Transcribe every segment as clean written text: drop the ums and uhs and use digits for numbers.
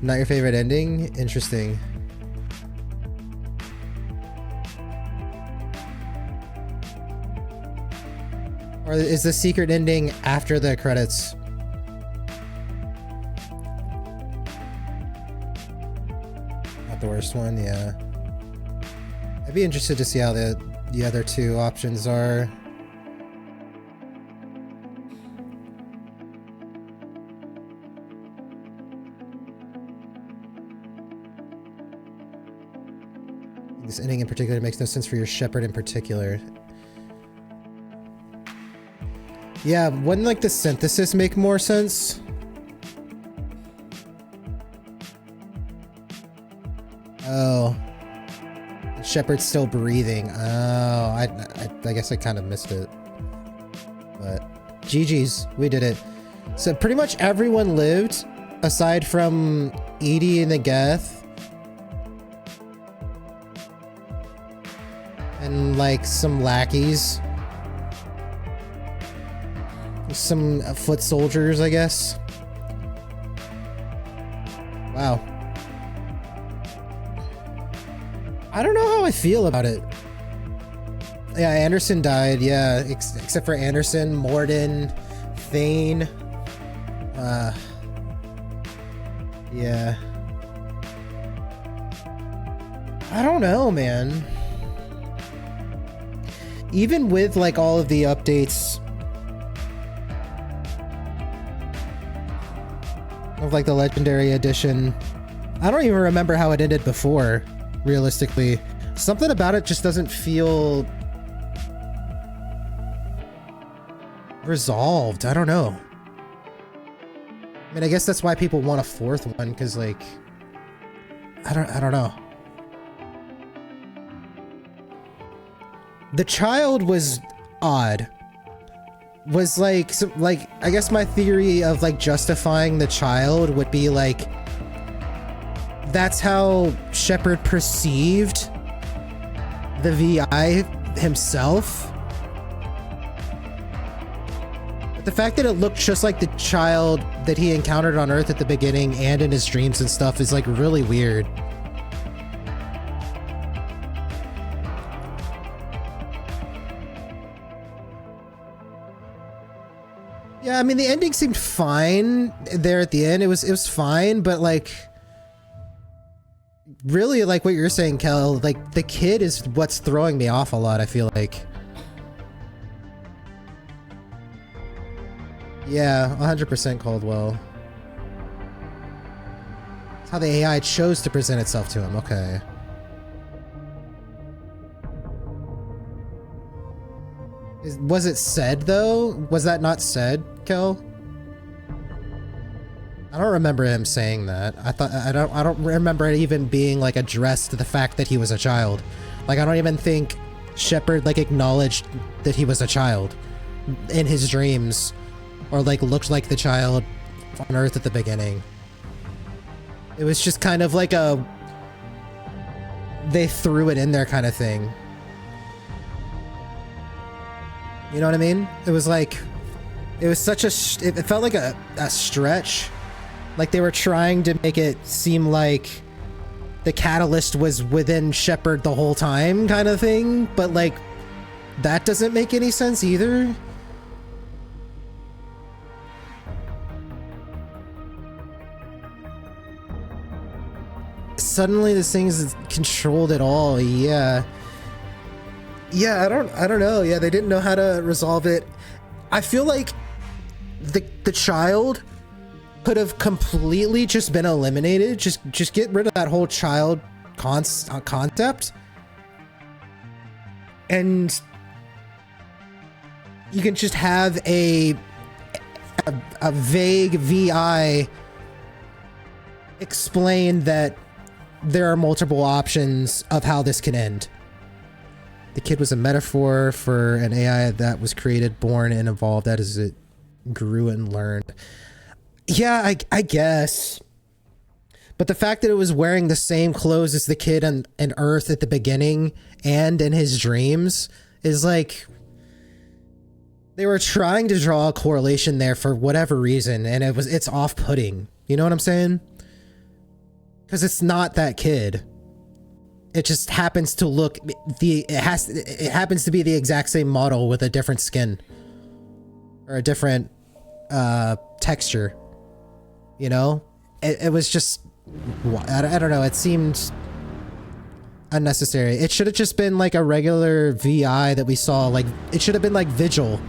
Not your favorite ending? Interesting. Or is the secret ending after the credits? Not the worst one, yeah. I'd be interested to see how the other two options are. This ending in particular makes no sense for your shepherd in particular. Yeah, wouldn't like the synthesis make more sense? Oh. Shepherd's still breathing. Oh, I guess I kind of missed it. But GG's, we did it. So pretty much everyone lived, aside from Edie and the Geth. And like some lackeys. Some foot soldiers, I guess. Wow. I don't know how I feel about it. Yeah, Anderson died, yeah. Except for Anderson, Morden, Thane. Yeah. I don't know, man. Even with like all of the updates of like the Legendary Edition, I don't even remember how it ended before, realistically. Something about it just doesn't feel resolved. I don't know. I mean, I guess that's why people want a fourth one, because like I don't know. The child was odd. Was like, I guess my theory of like justifying the child would be like, that's how Shepard perceived the VI himself. But the fact that it looked just like the child that he encountered on Earth at the beginning and in his dreams and stuff is like really weird. Yeah, I mean, the ending seemed fine there at the end. It was fine, but like, really, like what you're saying, Kel, like the kid is what's throwing me off a lot, I feel like. Yeah, 100% Caldwell. It's how the AI chose to present itself to him, okay. Was it said though? Was that not said, Kel? I don't remember him saying that. I don't remember it even being like addressed to the fact that he was a child. Like I don't even think Shepard like acknowledged that he was a child in his dreams, or like looked like the child on Earth at the beginning. It was just kind of like a they threw it in there kind of thing. You know what I mean? It was like, it was such a, it felt like a stretch. Like they were trying to make it seem like the catalyst was within Shepard the whole time kind of thing. But like, that doesn't make any sense either. Suddenly this thing's controlled it all, yeah. Yeah, I don't know. Yeah, they didn't know how to resolve it. I feel like the child could have completely just been eliminated. Just get rid of that whole child concept. And you can just have a vague VI explain that there are multiple options of how this can end. The kid was a metaphor for an AI that was created, born, and evolved as it grew and learned. Yeah, I guess. But the fact that it was wearing the same clothes as the kid on Earth at the beginning and in his dreams is like... They were trying to draw a correlation there for whatever reason, and it's off-putting. You know what I'm saying? Because it's not that kid. It just happens to look it happens to be the exact same model with a different skin or a different texture. You know, it was just, I don't know. It seemed unnecessary. It should have just been like a regular VI that we saw. Like it should have been like Vigil,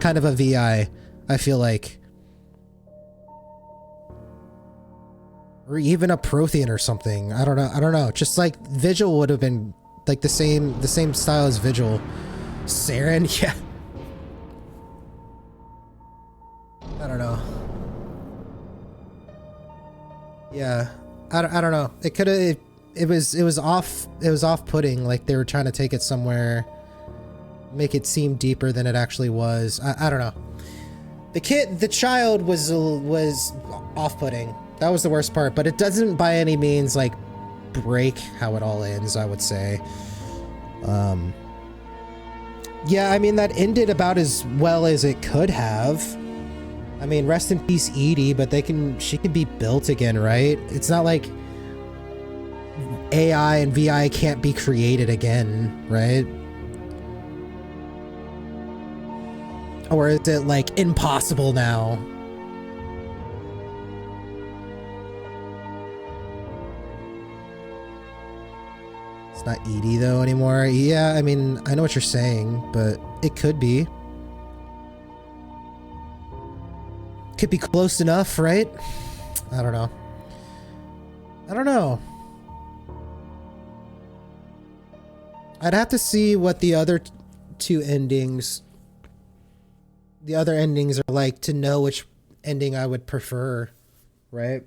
kind of a VI. I feel like. Or even a Prothean or something. I don't know. Just like Vigil would have been like the same style as Vigil. Saren, yeah. I don't know. Yeah. I don't know. It could have it was off-putting, like they were trying to take it somewhere, make it seem deeper than it actually was. I don't know. The child was off-putting. That was the worst part, but it doesn't by any means like break how it all ends, I would say. Yeah, I mean that ended about as well as it could have. I mean, rest in peace Edie, but she can be built again, right? It's not like AI and VI can't be created again, right? Or is it like impossible now? It's not Edie though anymore. Yeah, I mean, I know what you're saying, but it could be. Could be close enough, right? I don't know. I'd have to see what the other two endings, the other endings are like to know which ending I would prefer, right?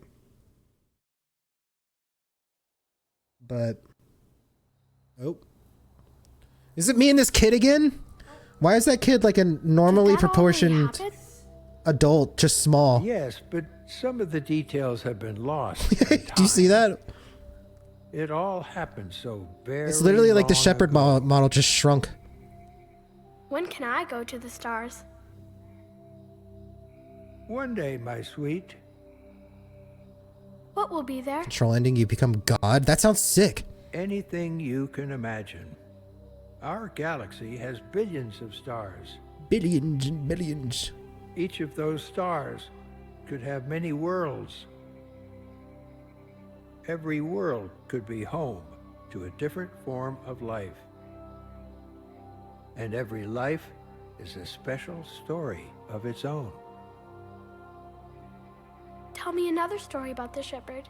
But, oh. Is it me and this kid again? Why is that kid like a normally proportioned adult, just small? Yes, but some of the details have been lost. Do you see that? It all happened so very It's literally like the long Shepherd ago. model just shrunk. When can I go to the stars? One day, my sweet. What will be there? Control ending, you become God? That sounds sick. Anything you can imagine. Our galaxy has billions of stars. Billions and billions. Each of those stars could have many worlds. Every world could be home to a different form of life. And every life is a special story of its own. Tell me another story about the shepherd.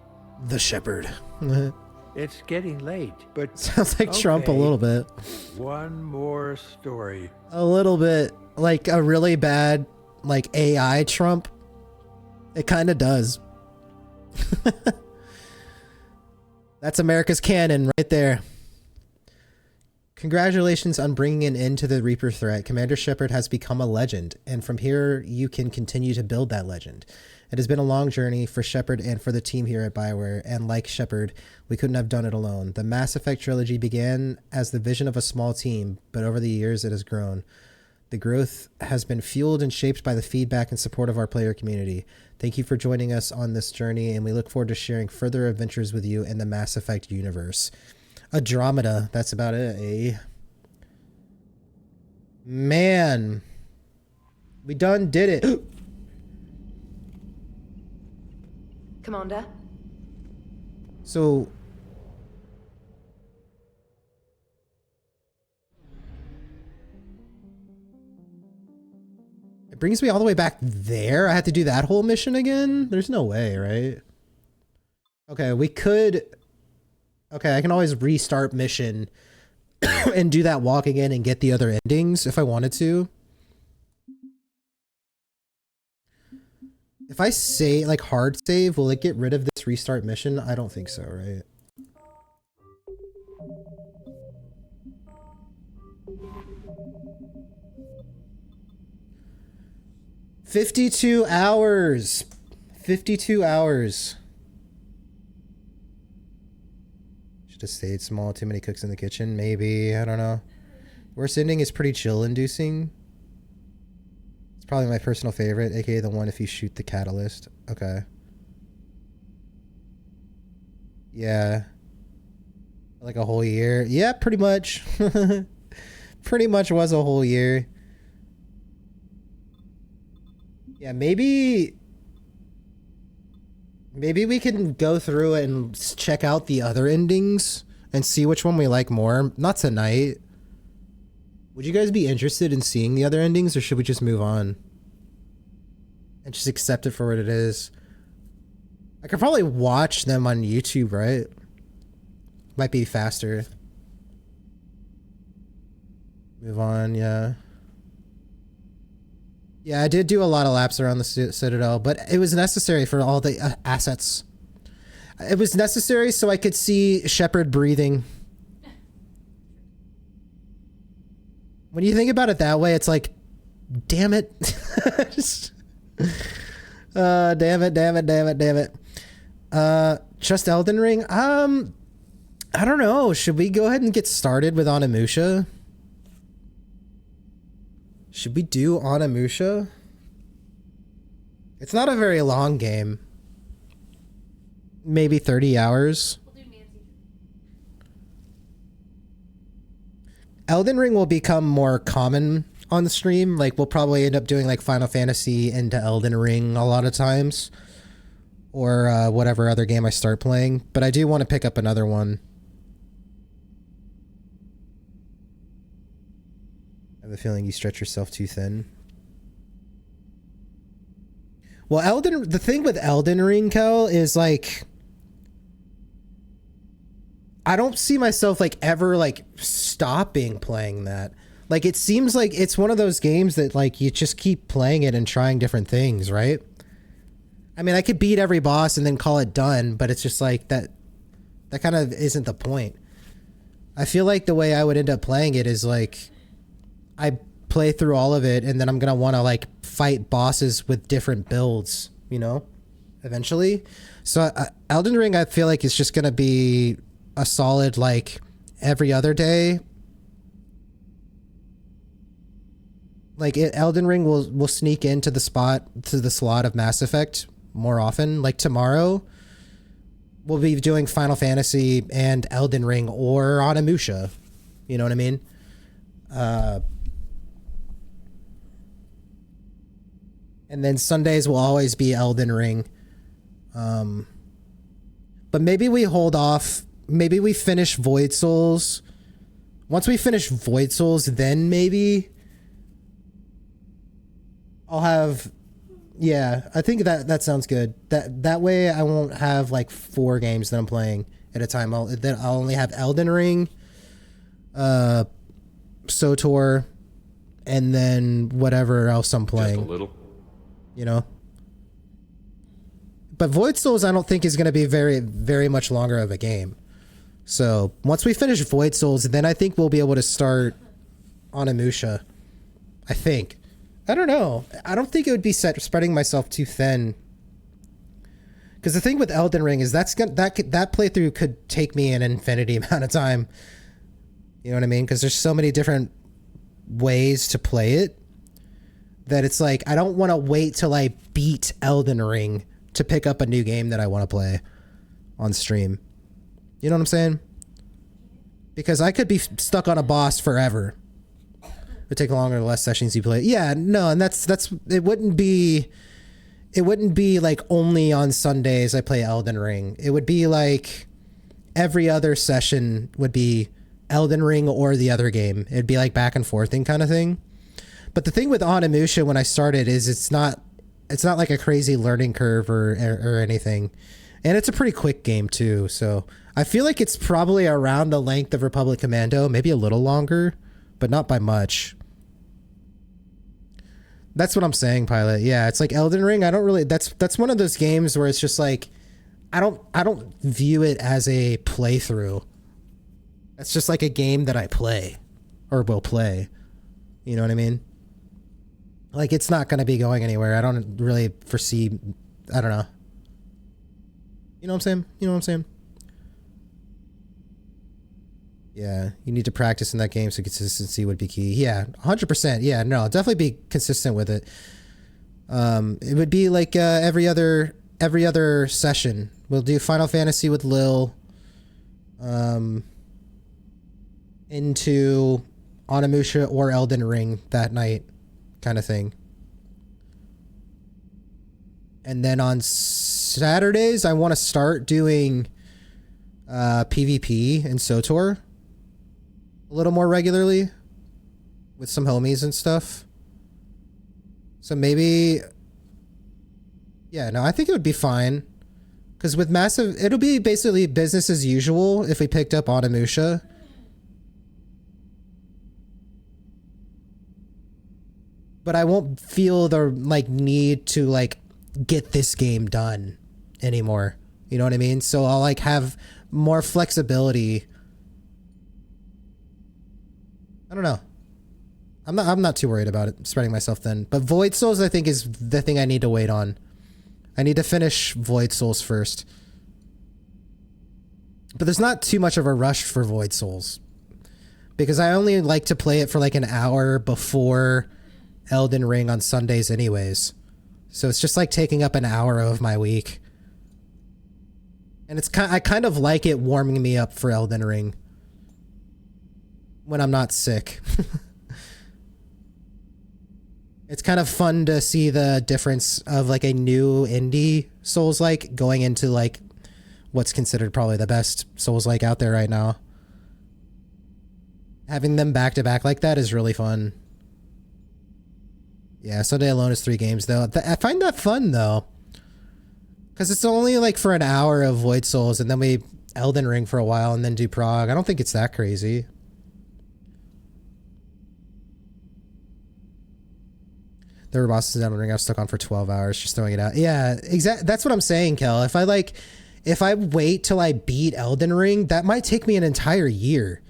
The Shepherd. It's getting late, but Sounds like Trump a okay, little bit. one more story. A little bit. Like a really bad, like AI Trump. It kind of does. That's America's canon right there. Congratulations on bringing an end to the Reaper threat. Commander Shepard has become a legend, and from here you can continue to build that legend. It has been a long journey for Shepard and for the team here at BioWare, and like Shepard, we couldn't have done it alone. The Mass Effect trilogy began as the vision of a small team, but over the years it has grown. The growth has been fueled and shaped by the feedback and support of our player community. Thank you for joining us on this journey, and we look forward to sharing further adventures with you in the Mass Effect universe. Andromeda, that's about it, eh? Man. We done did it. Commander? So... it brings me all the way back there? I had to do that whole mission again? There's no way, right? Okay, we could... okay, I can always restart mission and do that walk again and get the other endings if I wanted to. If I say, like, hard save, will it get rid of this restart mission? I don't think so, right? $52 hours. 52 hours. Should have stayed small. Too many cooks in the kitchen. Maybe. I don't know. Worst ending is pretty chill-inducing. It's probably my personal favorite, aka the one if you shoot the catalyst. Okay. Yeah. Like a whole year. Yeah, pretty much. Pretty much was a whole year. Yeah, maybe we can go through it and check out the other endings and see which one we like more. Not tonight. Would you guys be interested in seeing the other endings, or should we just move on and just accept it for what it is? I could probably watch them on YouTube, right? Might be faster. Move on, yeah. Yeah, I did do a lot of laps around the Citadel, but it was necessary for all the assets. It was necessary so I could see Shepard breathing. When you think about it that way, it's like, damn it. Just, damn it. Just Elden Ring? I don't know. Should we go ahead and get started with Onimusha? Should we do Onimusha? It's not a very long game. Maybe 30 hours. We'll do Nancy. Elden Ring will become more common on the stream. Like, we'll probably end up doing like Final Fantasy into Elden Ring a lot of times. Or whatever other game I start playing. But I do want to pick up another one. I have a feeling you stretch yourself too thin. Well, the thing with Elden Ring, Kel, is like, I don't see myself like ever like stopping playing that. Like, it seems like it's one of those games that like you just keep playing it and trying different things, right? I mean, I could beat every boss and then call it done, but it's just like that kind of isn't the point. I feel like the way I would end up playing it is like, I play through all of it and then I'm going to want to like fight bosses with different builds, you know, eventually. So Elden Ring, I feel like it's just going to be a solid, like, every other day. Like, Elden Ring will sneak into the slot of Mass Effect more often. Like, tomorrow we'll be doing Final Fantasy and Elden Ring or Onimusha. You know what I mean? And then Sundays will always be Elden Ring. But maybe we hold off. Maybe we finish Void Souls. Once we finish Void Souls, then maybe I'll have... Yeah, I think that sounds good. That way I won't have like 4 games that I'm playing at a time. I'll only have Elden Ring, SOTOR, and then whatever else I'm playing. Just a little. You know? But Void Souls I don't think is going to be very, very much longer of a game. So once we finish Void Souls, then I think we'll be able to start Onimusha. I think. I don't know. I don't think it would be spreading myself too thin. Because the thing with Elden Ring is that playthrough could take me an infinity amount of time. You know what I mean? Because there's so many different ways to play it that it's like, I don't want to wait till I beat Elden Ring to pick up a new game that I want to play on stream. You know what I'm saying? Because I could be stuck on a boss forever. It would take longer the less sessions you play. Yeah, no, and that's it wouldn't be like only on Sundays I play Elden Ring. It would be like every other session would be Elden Ring or the other game. It'd be like back and forthing kind of thing. But the thing with Onimusha when I started is it's not like a crazy learning curve or anything. And it's a pretty quick game too. So I feel like it's probably around the length of Republic Commando, maybe a little longer, but not by much. That's what I'm saying, Pilot. Yeah, it's like Elden Ring. I don't really, that's one of those games where it's just like, I don't view it as a playthrough. That's just like a game that I play or will play. You know what I mean? Like, it's not going to be going anywhere. I don't really foresee, I don't know. You know what I'm saying? Yeah, you need to practice in that game, so consistency would be key. Yeah, 100%. Yeah, no, I'll definitely be consistent with it. It would be like every other session. We'll do Final Fantasy with Lil. into Onimusha or Elden Ring that night, kind of thing. And then on Saturdays, I want to start doing PvP and SOTOR a little more regularly with some homies and stuff. So maybe, yeah, no, I think it would be fine. Because with Massive, it'll be basically business as usual if we picked up Onimusha. But I won't feel the, like, need to, like, get this game done anymore. You know what I mean? So I'll, like, have more flexibility. I don't know. I'm not too worried about it, spreading myself thin. But Void Souls, I think, is the thing I need to wait on. I need to finish Void Souls first. But there's not too much of a rush for Void Souls. Because I only like to play it for like an hour before Elden Ring on Sundays anyways. So it's just like taking up an hour of my week. And it's I kind of like it warming me up for Elden Ring. When I'm not sick. It's kind of fun to see the difference of like a new indie Souls-like going into like what's considered probably the best Souls-like out there right now. Having them back to back like that is really fun. Yeah, Sunday Alone is 3 games though. I find that fun though. Because it's only like for an hour of Void Souls and then we Elden Ring for a while and then do Prague. I don't think it's that crazy. There were bosses in Elden Ring I was stuck on for 12 hours just throwing it out. Yeah, exactly. That's what I'm saying, Kel. If I wait till I beat Elden Ring, that might take me an entire year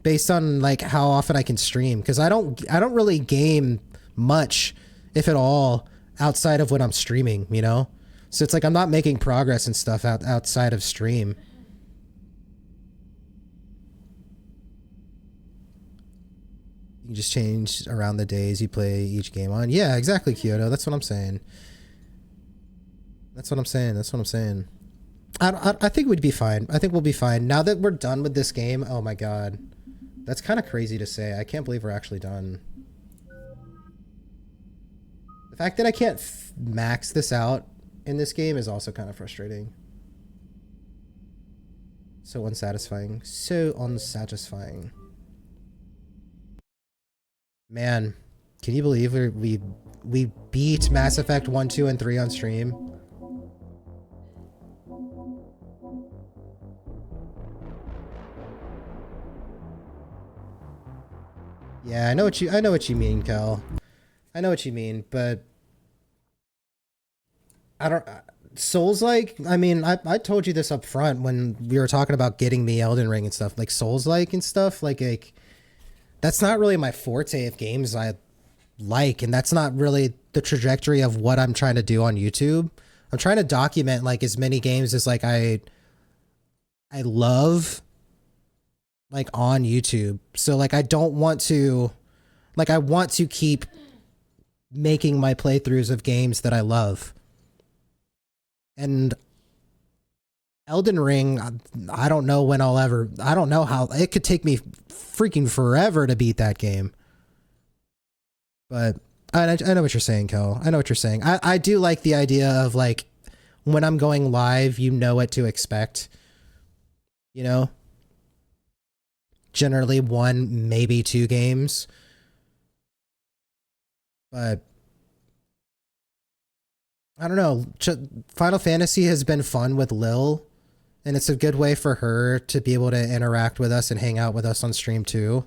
based on like how often I can stream. Because I don't really game much, if at all, outside of when I'm streaming, you know? So it's like I'm not making progress and stuff outside of stream. You can just change around the days you play each game on. Yeah, exactly, Kyoto. That's what I'm saying. That's what I'm saying. I think we'd be fine. I think we'll be fine. Now that we're done with this game, oh my god. That's kind of crazy to say. I can't believe we're actually done. The fact that I can't max this out in this game is also kind of frustrating. So unsatisfying. So unsatisfying. Man, can you believe we beat Mass Effect 1, 2, and 3 on stream? Yeah, I know what you mean, Kel. I know what you mean, but I don't Souls-like, I mean, I told you this up front when we were talking about getting me Elden Ring and stuff, like Souls-like and stuff, like that's not really my forte of games I like, and that's not really the trajectory of what I'm trying to do on YouTube. I'm trying to document like as many games as like I love like on YouTube. So like I don't want to like I want to keep making my playthroughs of games that I love. And Elden Ring, I don't know when I don't know how, it could take me freaking forever to beat that game. But I know what you're saying, Kel. I know what you're saying. I do like the idea of like, when I'm going live, you know what to expect. You know? Generally 1, maybe 2 games. But I don't know. Final Fantasy has been fun with Lil. And it's a good way for her to be able to interact with us and hang out with us on stream too.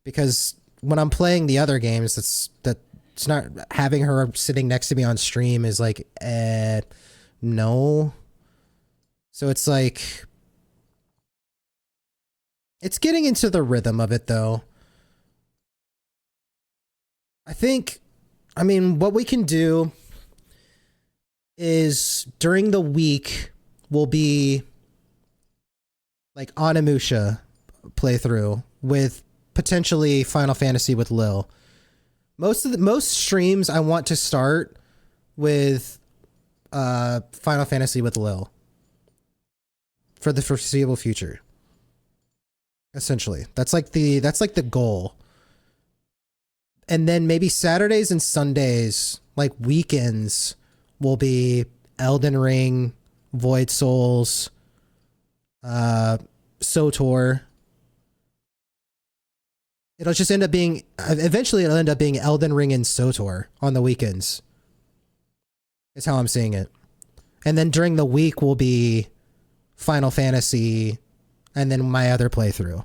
Because when I'm playing the other games, it's not having her sitting next to me on stream is like, no. So it's like, it's getting into the rhythm of it though. I mean, what we can do is during the week, will be like Onimusha playthrough with potentially Final Fantasy with Lil. Most streams I want to start with Final Fantasy with Lil for the foreseeable future. Essentially, that's like the goal. And then maybe Saturdays and Sundays, like weekends, will be Elden Ring, Void Souls, SOTOR. It'll just end up being, eventually it'll end up being Elden Ring and SOTOR on the weekends. Is how I'm seeing it. And then during the week will be Final Fantasy and then my other playthrough.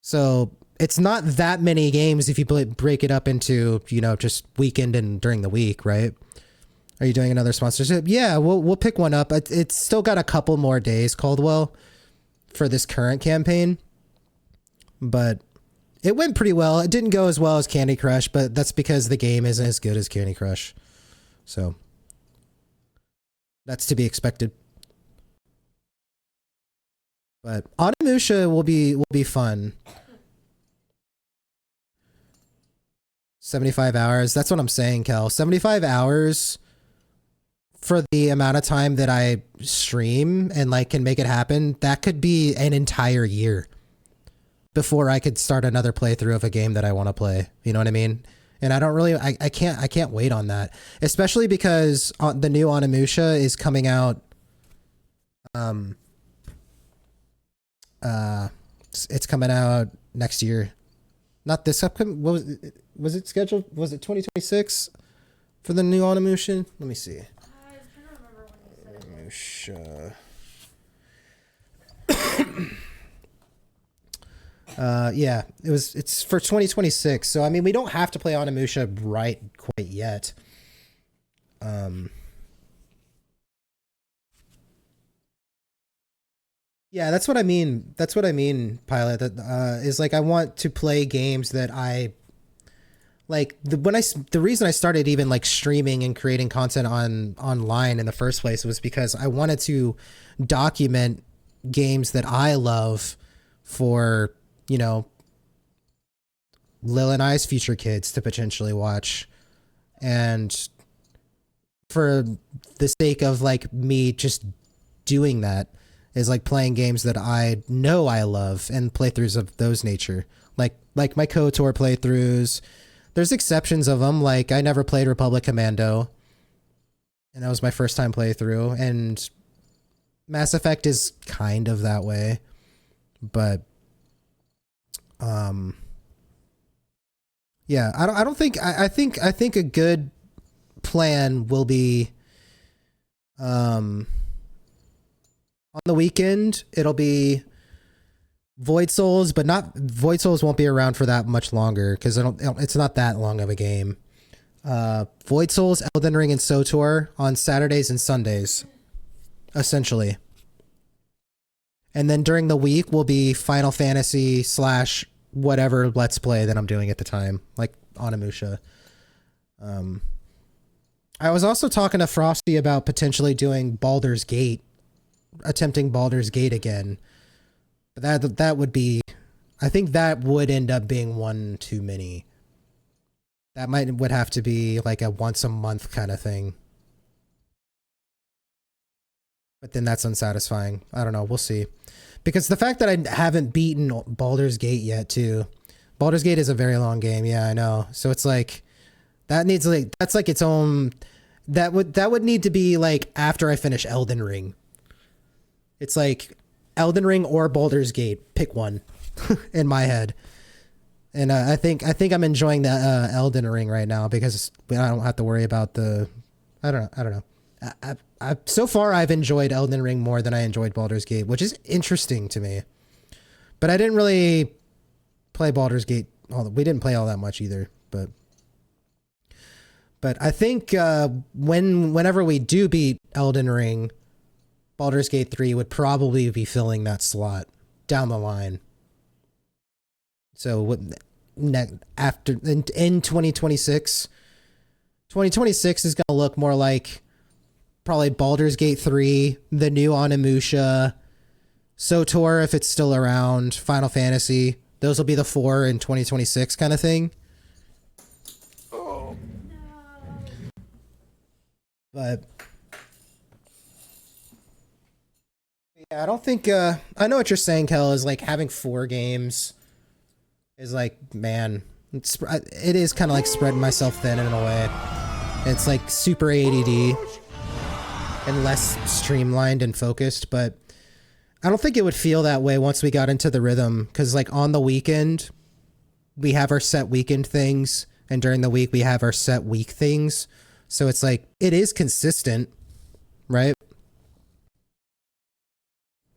So it's not that many games if you break it up into, you know, just weekend and during the week, right? Are you doing another sponsorship? Yeah, we'll pick one up. It's still got a couple more days, Caldwell, for this current campaign. But it went pretty well. It didn't go as well as Candy Crush, but that's because the game isn't as good as Candy Crush. So that's to be expected. But Onimusha will be fun. 75 hours. That's what I'm saying, Kel. 75 hours for the amount of time that I stream and like can make it happen. That could be an entire year before I could start another playthrough of a game that I want to play. You know what I mean? And I don't really, I can't wait on that, especially because the new Onimusha is coming out. It's coming out next year. Not this upcoming. What was it scheduled? Was it 2026 for the new Onimusha? Let me see. I'm trying to remember when you said Onimusha. Yeah, it's for 2026. So I mean, we don't have to play Onimusha right quite yet. Yeah, that's what I mean. That's what I mean, Pilot. That is like I want to play games that I like. The reason I started even like streaming and creating content online in the first place was because I wanted to document games that I love for, you know, Lil and I's future kids to potentially watch, and for the sake of like me just doing that is like playing games that I know I love and playthroughs of those nature, like my KOTOR playthroughs. There's exceptions of them, like I never played Republic Commando, and that was my first time playthrough, and Mass Effect is kind of that way, but yeah, I don't think I think a good plan will be on the weekend it'll be Void Souls, but not Void Souls won't be around for that much longer because it's not that long of a game. Void Souls, Elden Ring, and SOTOR on Saturdays and Sundays, essentially. And then during the week will be Final Fantasy / whatever Let's Play that I'm doing at the time, like Onimusha. I was also talking to Frosty about potentially doing Baldur's Gate, attempting Baldur's Gate again. But that would be, I think that would end up being one too many. That would have to be like a once a month kind of thing. But then that's unsatisfying. I don't know. We'll see. Because the fact that I haven't beaten Baldur's Gate yet too. Baldur's Gate is a very long game. Yeah, I know. So it's like, that's like its own, that would need to be like after I finish Elden Ring. It's like Elden Ring or Baldur's Gate. Pick one in my head. And I think I'm enjoying the Elden Ring right now because I don't have to worry about the, I don't know. So far I've enjoyed Elden Ring more than I enjoyed Baldur's Gate, which is interesting to me. But I didn't really play Baldur's Gate. We didn't play all that much either, but I think whenever we do beat Elden Ring, Baldur's Gate 3 would probably be filling that slot down the line. So after in 2026, 2026 is going to look more like probably Baldur's Gate 3, the new Onimusha, SOTOR if it's still around, Final Fantasy. Those will be the 4 in 2026 kind of thing. Oh. But Yeah, I don't think I know what you're saying, Kel, is like having 4 games is like, man, it is kind of like spreading myself thin in a way. It's like super ADD and less streamlined and focused, but I don't think it would feel that way once we got into the rhythm, because like on the weekend we have our set weekend things and during the week we have our set week things, so it's like it is consistent, right?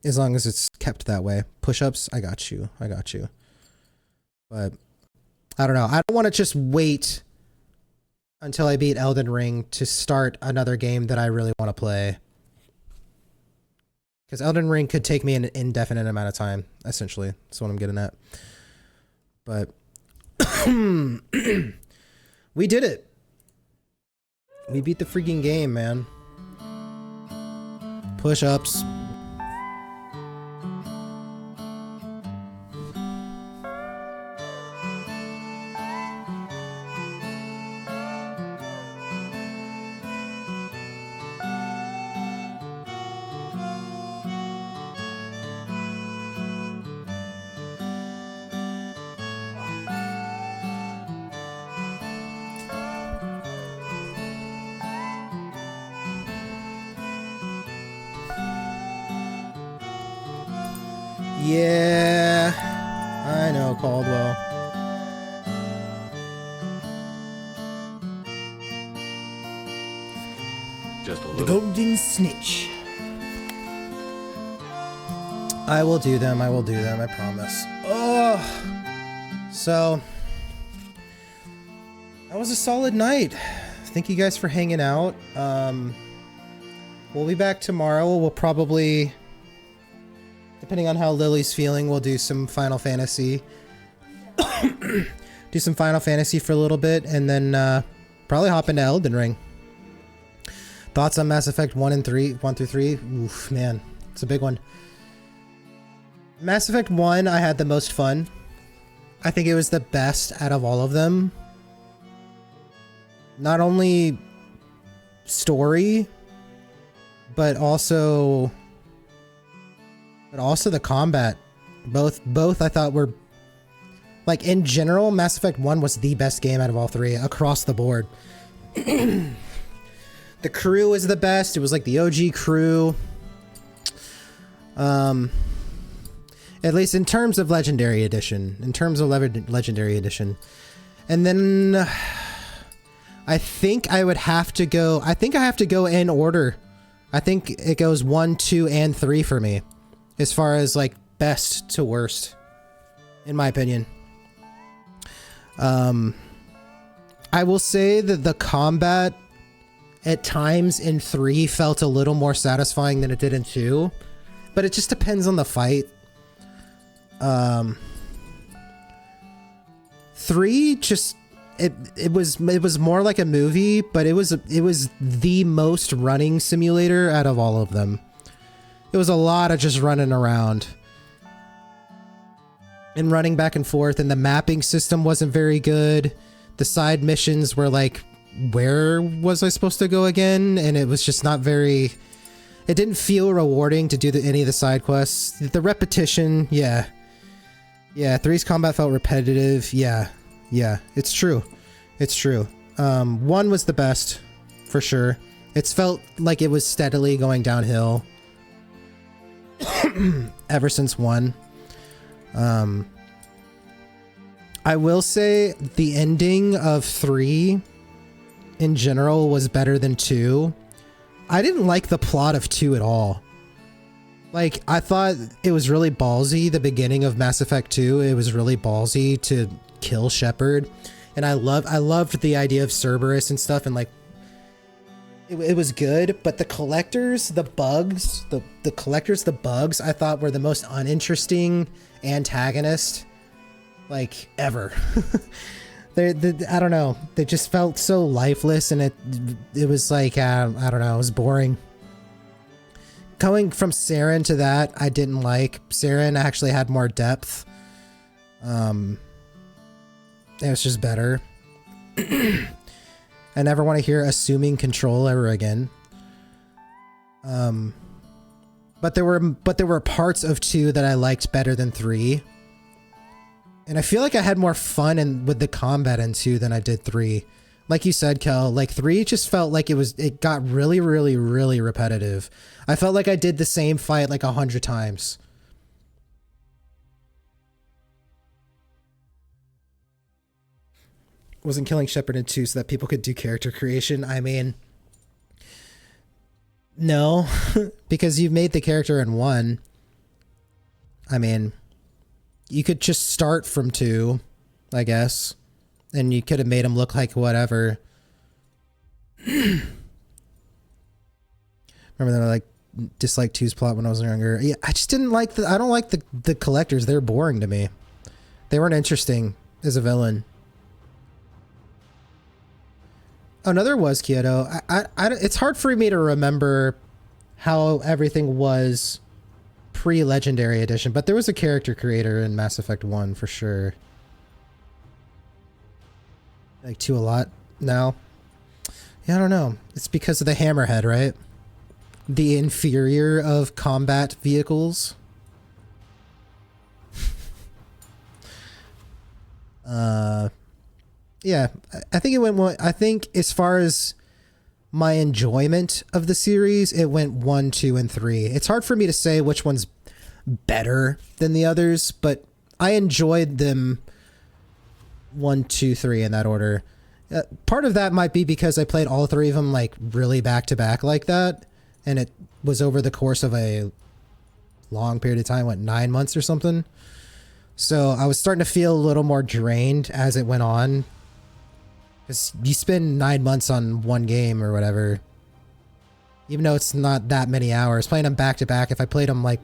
As long as it's kept that way. Push-ups, I got you. But I don't know. I don't want to just wait until I beat Elden Ring to start another game that I really want to play. Because Elden Ring could take me an indefinite amount of time, essentially. That's what I'm getting at. But we did it. We beat the freaking game, man. Push-ups. Yeah, I know, Caldwell. Just a The little. Golden Snitch. I will do them, I promise. Oh, so that was a solid night. Thank you guys for hanging out. We'll be back tomorrow. We'll probably, depending on how Lily's feeling, we'll do some Final Fantasy. Do some Final Fantasy for a little bit, and then probably hop into Elden Ring. Thoughts on Mass Effect 1 through 3? Oof, man, it's a big one. Mass Effect 1, I had the most fun. I think it was the best out of all of them. Not only story, but also the combat. Both I thought were, like, in general, Mass Effect 1 was the best game out of all 3 across the board. The crew was the best. It was like the OG crew. At least in terms of Legendary Edition. Legendary Edition. And then I think I would have to go, I have to go in order. I think it goes 1, 2, and 3 for me, as far as like best to worst, in my opinion. I will say that the combat at times in 3 felt a little more satisfying than it did in 2, but it just depends on the fight. 3 just it was more like a movie, but it was the most running simulator out of all of them. It was a lot of just running around and running back and forth, and the mapping system wasn't very good. The side missions were like, where was I supposed to go again? And it was just not very, it didn't feel rewarding to do any of the side quests. The repetition, yeah, 3's combat felt repetitive. Yeah, it's true. 1 was the best for sure. It's felt like it was steadily going downhill ever since 1. I will say the ending of 3 in general was better than 2. I didn't like the plot of 2 at all. Like, I thought it was really ballsy, the beginning of Mass Effect 2. It was really ballsy to kill Shepard. And I loved the idea of Cerberus and stuff, and like, it was good, but the collectors, the bugs, I thought were the most uninteresting antagonist, like, ever. I don't know. They just felt so lifeless, and it was like, I don't know, it was boring. Going from Saren to that, I didn't like. Saren actually had more depth. It was just better. I never want to hear assuming control ever again. But there were parts of 2 that I liked better than 3. And I feel like I had more fun with the combat in 2 than I did 3. Like you said, Kel, like 3 just felt like it got really, really, really repetitive. I felt like I did the same fight like 100 times. Wasn't killing Shepard in 2 so that people could do character creation. I mean, no, because you made the character in 1. I mean, you could just start from 2, I guess, and you could have made him look like whatever. Remember that I like disliked 2's plot when I was younger. Yeah, I just didn't like I don't like the collectors. They're boring to me. They weren't interesting as a villain. Oh, no, there was Kyoto. It's hard for me to remember how everything was pre-Legendary Edition, but there was a character creator in Mass Effect 1 for sure. Like 2 a lot now. Yeah, I don't know. It's because of the Hammerhead, right? The inferior of combat vehicles. Yeah, I think it went. I think as far as my enjoyment of the series, it went 1, 2, and 3. It's hard for me to say which one's better than the others, but I enjoyed them 1, 2, 3 in that order. Part of that might be because I played all 3 of them like really back to back like that, and it was over the course of a long period of time, what, 9 months or something. So I was starting to feel a little more drained as it went on. Because you spend 9 months on one game or whatever. Even though it's not that many hours. Playing them back to back, if I played them like...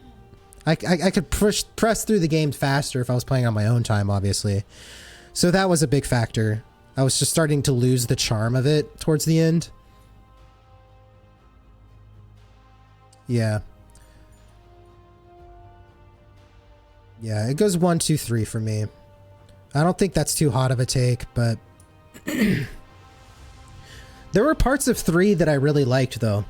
I could press through the game faster if I was playing on my own time, obviously. So that was a big factor. I was just starting to lose the charm of it towards the end. Yeah. Yeah, it goes 1, 2, 3 for me. I don't think that's too hot of a take, but... There were parts of 3 that I really liked, though.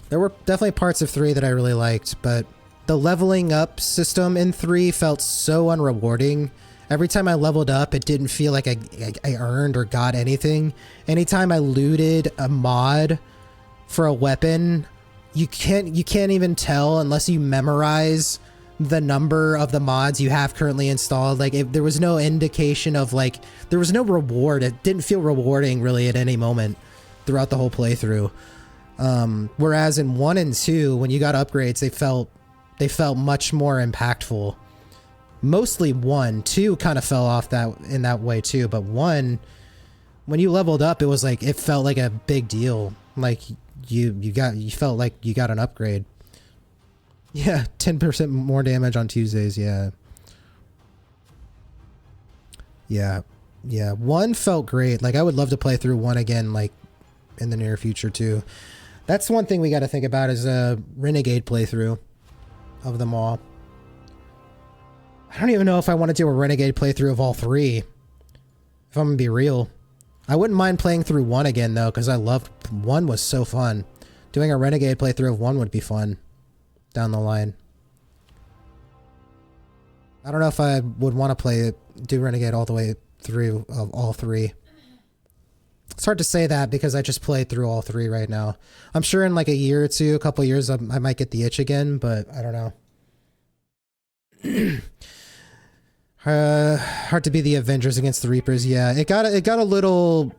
There were definitely parts of 3 that I really liked, but the leveling up system in 3 felt so unrewarding. Every time I leveled up, it didn't feel like I earned or got anything. Anytime I looted a mod for a weapon, you can't even tell unless you memorize the number of the mods you have currently installed. Like, there was no indication of, like, there was no reward. It didn't feel rewarding really at any moment throughout the whole playthrough. Whereas in 1 and 2, when you got upgrades, they felt much more impactful. Mostly 1. 2 kind of fell off in that way too, but 1, when you leveled up, it felt like a big deal. Like you felt like you got an upgrade. Yeah, 10% more damage on Tuesdays, yeah. Yeah. 1 felt great. Like, I would love to play through 1 again, like, in the near future, too. That's one thing we got to think about is a Renegade playthrough of them all. I don't even know if I want to do a Renegade playthrough of all 3. If I'm going to be real. I wouldn't mind playing through 1 again, though, because I loved... 1 was so fun. Doing a Renegade playthrough of 1 would be fun. Down the line. I don't know if I would want to do Renegade all the way through of all 3. It's hard to say that because I just played through all 3 right now. I'm sure in like a year or two, a couple years, I might get the itch again, but I don't know. Hard to be the Avengers against the Reapers. Yeah, it got a little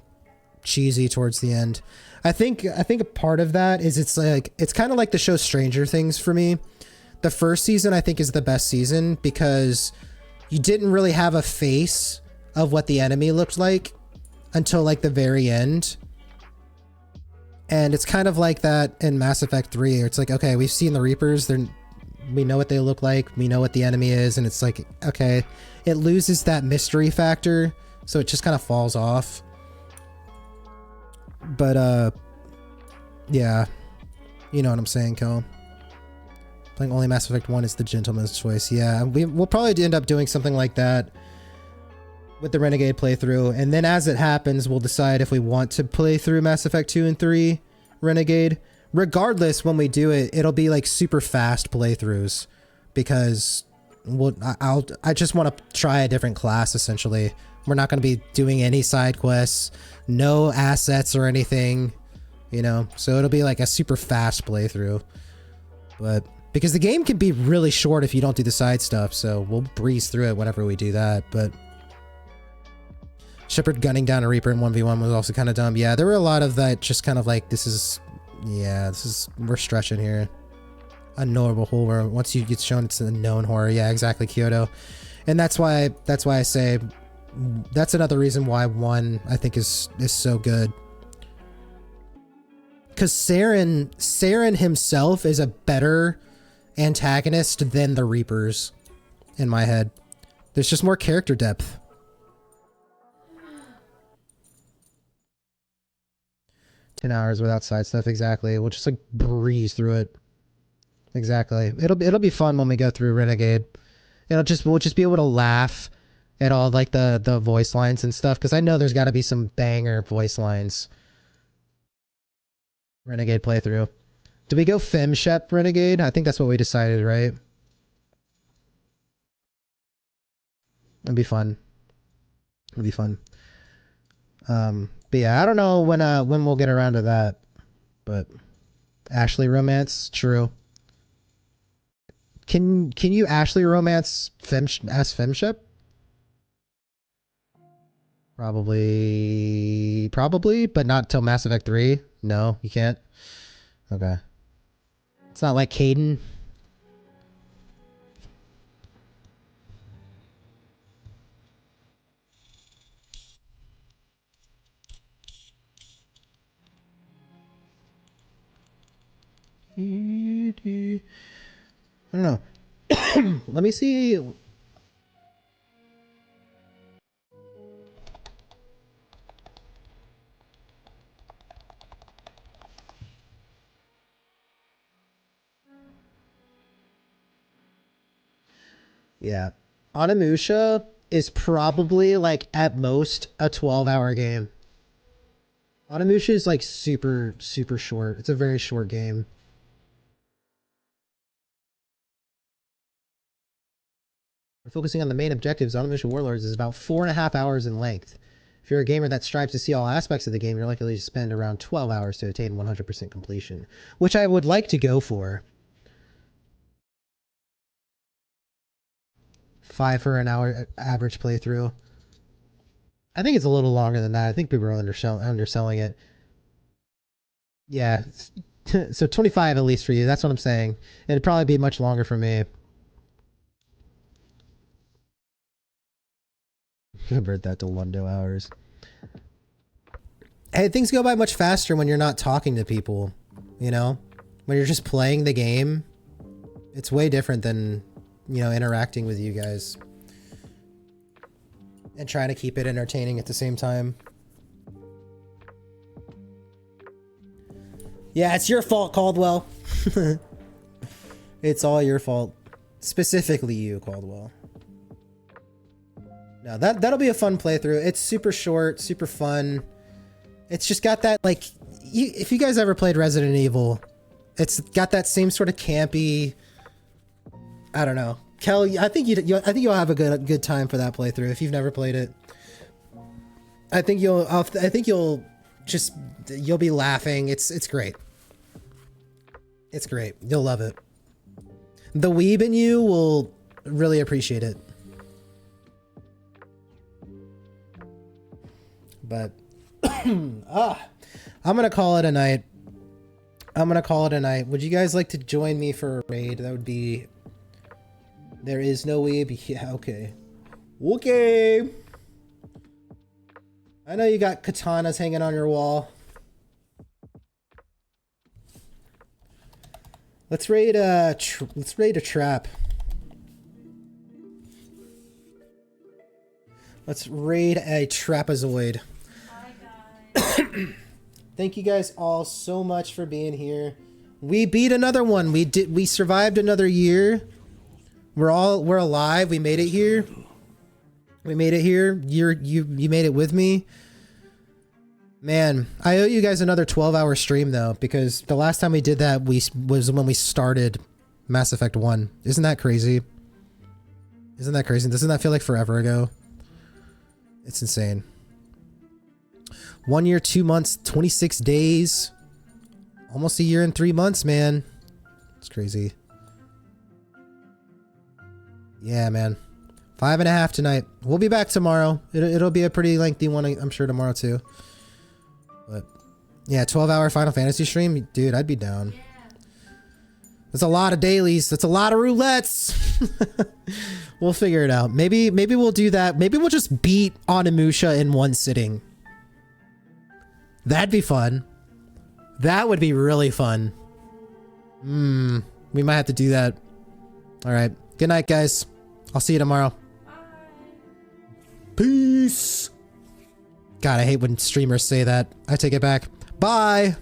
cheesy towards the end. I think a part of that is it's kind of like the show Stranger Things for me. The first season I think is the best season because you didn't really have a face of what the enemy looked like until like the very end. And it's kind of like that in Mass Effect 3. It's like, okay, we've seen the Reapers. We know what they look like. We know what the enemy is. And it's like, okay, it loses that mystery factor. So it just kind of falls off. But, yeah, you know what I'm saying, Kel. Playing only Mass Effect 1 is the gentleman's choice. Yeah, we'll probably end up doing something like that with the Renegade playthrough. And then as it happens, we'll decide if we want to play through Mass Effect 2 and 3 Renegade, regardless, when we do it, it'll be like super fast playthroughs because I just want to try a different class essentially. We're not going to be doing any side quests, no assets or anything, you know, so it'll be like a super fast playthrough. But because the game can be really short if you don't do the side stuff, so we'll breeze through it whenever we do that. But Shepard gunning down a Reaper in 1v1 was also kind of dumb. Yeah, there were a lot of that, just kind of like, we're stretching here. Unknowable horror. Once you get shown it's a known horror. Yeah, exactly, Kyoto. And that's why I say that's another reason why 1 I think is so good. Because Saren himself is a better antagonist than the Reapers in my head. There's just more character depth. $10 without side stuff, exactly. We'll just like breeze through it. Exactly. It'll be fun when we go through Renegade. We'll just be able to laugh at all like the voice lines and stuff, because I know there's got to be some banger voice lines. Renegade playthrough. Do we go FemShep Renegade? I think that's what we decided, right? It'd be fun. It'd be fun. But yeah, I don't know when we'll get around to that. But Ashley romance, true. Can you Ashley romance as FemShep? Probably, but not till Mass Effect 3. No, you can't. Okay. It's not like Caden. I don't know. Let me see. Yeah. Onimusha is probably like at most a 12-hour game. Onimusha is like super short. It's a very short game. We're focusing on the main objectives. Onimusha Warlords is about 4.5 hours in length. If you're a gamer that strives to see all aspects of the game, you're likely to spend around 12 hours to attain 100% completion, which I would like to go for. 5 for an hour average playthrough. I think it's a little longer than that. I think people are underselling it. Yeah, so 25 at least for you. That's what I'm saying. It'd probably be much longer for me. Convert that to 1 to hours. Hey, things go by much faster when you're not talking to people, you know? When you're just playing the game, it's way different than, you know, interacting with you guys. And trying to keep it entertaining at the same time. Yeah, it's your fault, Caldwell. It's all your fault. Specifically you, Caldwell. No, that'll be a fun playthrough. It's super short, super fun. It's just got that, like, if you guys ever played Resident Evil, it's got that same sort of campy, I don't know. Kel, I think you'll have a good time for that playthrough if you've never played it. I think you'll be laughing. It's great. It's great. You'll love it. The weeb in you will really appreciate it. But I'm gonna call it a night. Would you guys like to join me for a raid? That would be... There is no weeb. Yeah, okay. Okay. I know you got katanas hanging on your wall. Let's raid a trap. Let's raid a trapezoid. Thank you guys all so much for being here. We beat another one. We survived another year. We're alive. We made it here. You made it with me. Man, I owe you guys another 12-hour stream though, because the last time we did that was when we started Mass Effect 1. Isn't that crazy? Isn't that crazy? Doesn't that feel like forever ago? It's insane. 1 year, 2 months, 26 days. Almost a year and 3 months, man. It's crazy. Yeah, man. 5.5 tonight. We'll be back tomorrow. It'll be a pretty lengthy one, I'm sure, tomorrow too. But yeah, 12-hour Final Fantasy stream, dude, I'd be down. That's a lot of dailies. That's a lot of roulettes. We'll figure it out. Maybe we'll do that. Maybe we'll just beat Onimusha in one sitting. That'd be fun. That would be really fun. We might have to do that. All right. Good night, guys. I'll see you tomorrow. Peace. God, I hate when streamers say that. I take it back. Bye.